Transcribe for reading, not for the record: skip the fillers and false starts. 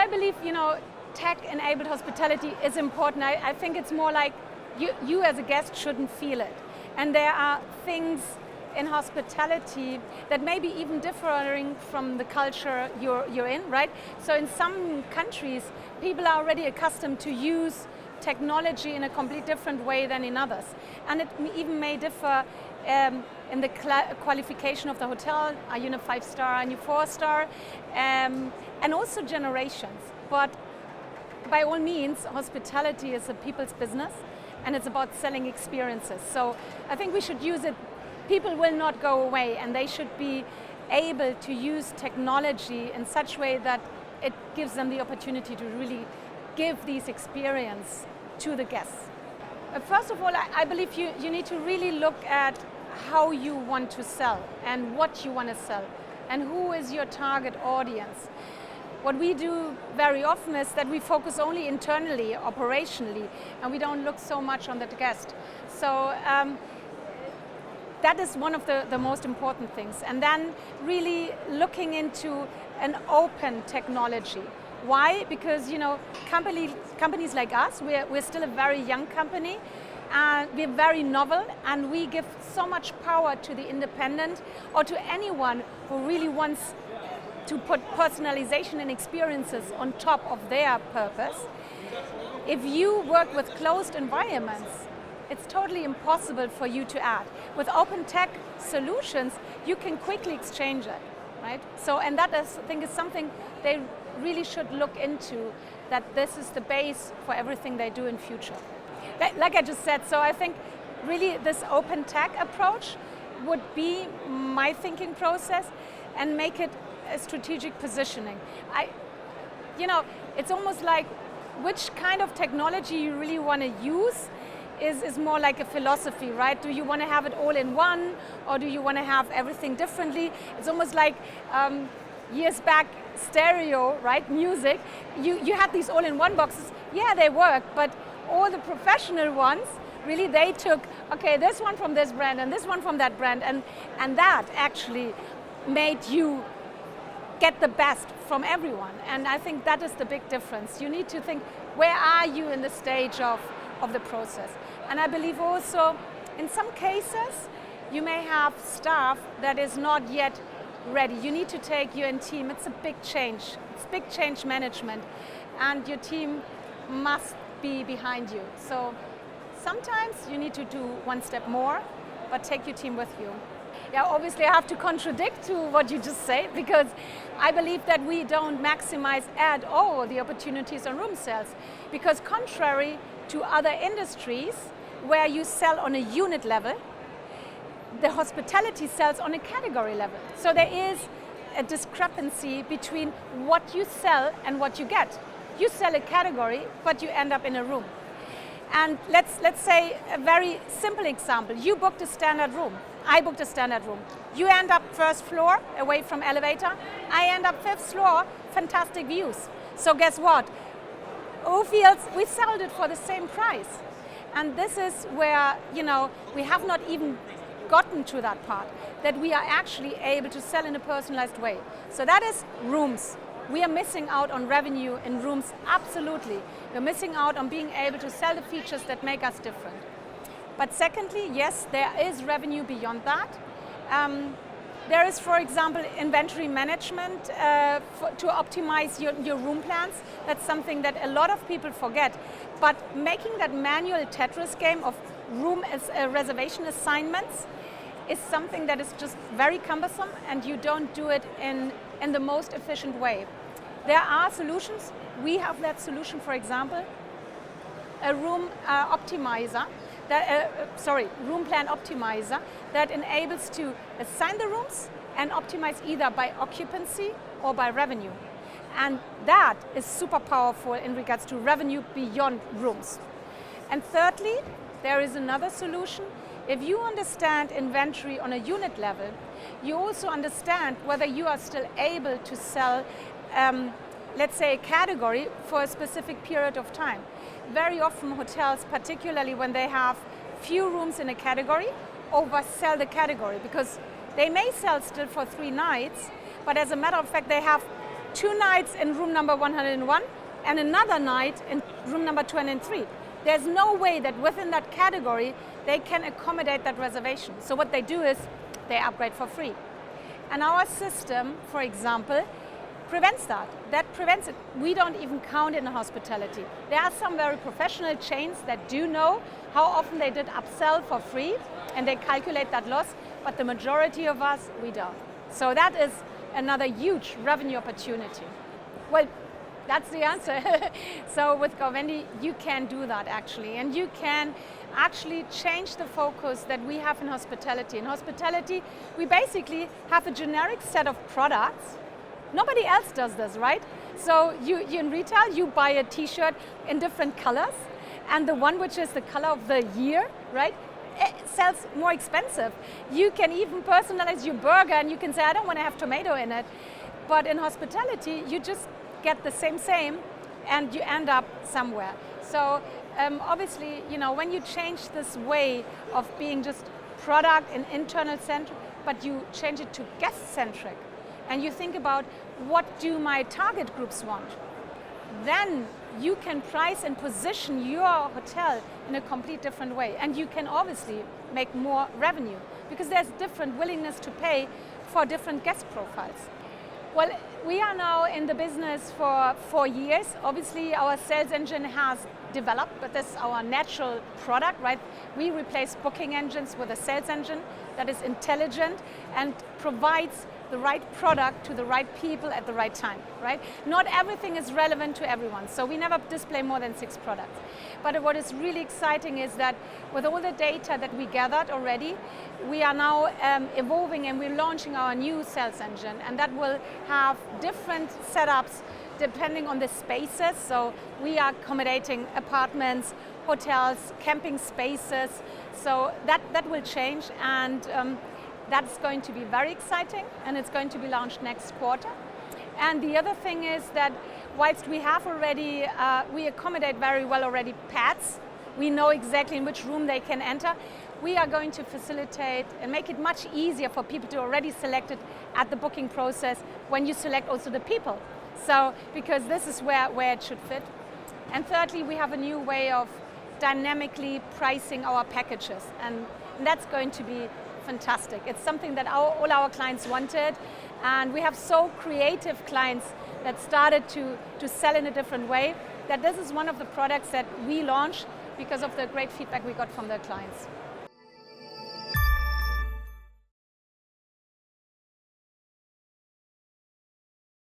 I believe, tech-enabled hospitality is important. I think it's more like you as a guest shouldn't feel it. And there are things in hospitality that may be even differing from the culture you're in, right? So in some countries, people are already accustomed to use technology in a completely different way than in others. And it even may differ in the qualification of the hotel. Are you in a 5-star, are you 4-star? And also generations. But by all means, hospitality is a people's business, and it's about selling experiences. So I think we should use it. People will not go away, and they should be able to use technology in such a way that it gives them the opportunity to really give these experiences to the guests. First of all, I believe you need to really look at how you want to sell and what you want to sell and who is your target audience. What we do very often is that we focus only internally, operationally, and we don't look so much on the guest. So that is one of the most important things. And then really looking into an open technology. Why? Because companies like us, we're still a very young company, and we're very novel, and we give so much power to the independent or to anyone who really wants to put personalization and experiences on top of their purpose. If you work with closed environments, it's totally impossible for you to add. With open tech solutions, you can quickly exchange it, right? So, and that is, I think, is something they really should look into, that this is the base for everything they do in future. Like I just said, so I think really this open tech approach would be my thinking process, and make it a strategic positioning. It's almost like which kind of technology you really want to use is more like a philosophy, right? Do you want to have it all in one, or do you want to have everything differently? It's almost like years back, stereo, right? Music. You had these all-in-one boxes. Yeah, they work, but all the professional ones, really, they took, okay, this one from this brand and this one from that brand, and that actually made you get the best from everyone. And I think that is the big difference. You need to think, where are you in the stage of the process? And I believe also, in some cases, you may have staff that is not yet ready. You need to take your team. It's a big change. It's big change management. And your team must be behind you. So sometimes you need to do one step more, but take your team with you. Yeah, obviously I have to contradict to what you just said, because I believe that we don't maximize at all the opportunities on room sales. Because contrary to other industries where you sell on a unit level, the hospitality sells on a category level. So there is a discrepancy between what you sell and what you get. You sell a category, but you end up in a room. And let's say a very simple example. You booked a standard room. I booked a standard room. You end up first floor, away from elevator. I end up 5th floor, fantastic views. So guess what? We sold it for the same price. And this is where, we have not even gotten to that part, that we are actually able to sell in a personalized way. So that is rooms. We are missing out on revenue in rooms, absolutely. We're missing out on being able to sell the features that make us different. But secondly, yes, there is revenue beyond that. There is, for example, inventory management to optimize your room plans. That's something that a lot of people forget. But making that manual Tetris game of room as reservation assignments is something that is just very cumbersome, and you don't do it in the most efficient way. There are solutions. We have that solution, for example, a room optimizer, room plan optimizer that enables to assign the rooms and optimize either by occupancy or by revenue. And that is super powerful in regards to revenue beyond rooms. And thirdly, there is another solution. If you understand inventory on a unit level, you also understand whether you are still able to sell, let's say, a category for a specific period of time. Very often hotels, particularly when they have few rooms in a category, oversell the category, because they may sell still for 3 nights, but as a matter of fact, they have 2 nights in room number 101 and another night in room number 203. There's no way that within that category they can accommodate that reservation. So what they do is they upgrade for free. And our system, for example, prevents that. That prevents it. We don't even count in hospitality. There are some very professional chains that do know how often they did upsell for free and they calculate that loss, but the majority of us, we don't. So that is another huge revenue opportunity. Well, that's the answer. So with GauVendi, you can do that actually, and you can actually change the focus that we have in hospitality. In hospitality, we basically have a generic set of products. Nobody else does this, right? So you in retail, you buy a t-shirt in different colors, and the one which is the color of the year, right? It sells more expensive. You can even personalize your burger and you can say, I don't want to have tomato in it. But in hospitality, you just get the same and you end up somewhere. So obviously, when you change this way of being just product and internal centric, but you change it to guest centric, and you think about what do my target groups want, then you can price and position your hotel in a complete different way. And you can obviously make more revenue because there's different willingness to pay for different guest profiles. Well, we are now in the business for 4 years. Obviously, our sales engine has developed, but that's our natural product, right? We replace booking engines with a sales engine that is intelligent and provides the right product to the right people at the right time, right? Not everything is relevant to everyone, so we never display more than 6 products. But what is really exciting is that with all the data that we gathered already, we are now evolving and we're launching our new sales engine, and that will have different setups depending on the spaces. So we are accommodating apartments, hotels, camping spaces, so that will change, and that's going to be very exciting, and it's going to be launched next quarter. And the other thing is that whilst we have already, we accommodate very well already pets, we know exactly in which room they can enter, we are going to facilitate and make it much easier for people to already select it at the booking process when you select also the people. So, because this is where it should fit. And thirdly, we have a new way of dynamically pricing our packages, and that's going to be fantastic. It's something that all our clients wanted, and we have so creative clients that started to sell in a different way, that this is one of the products that we launched because of the great feedback we got from their clients.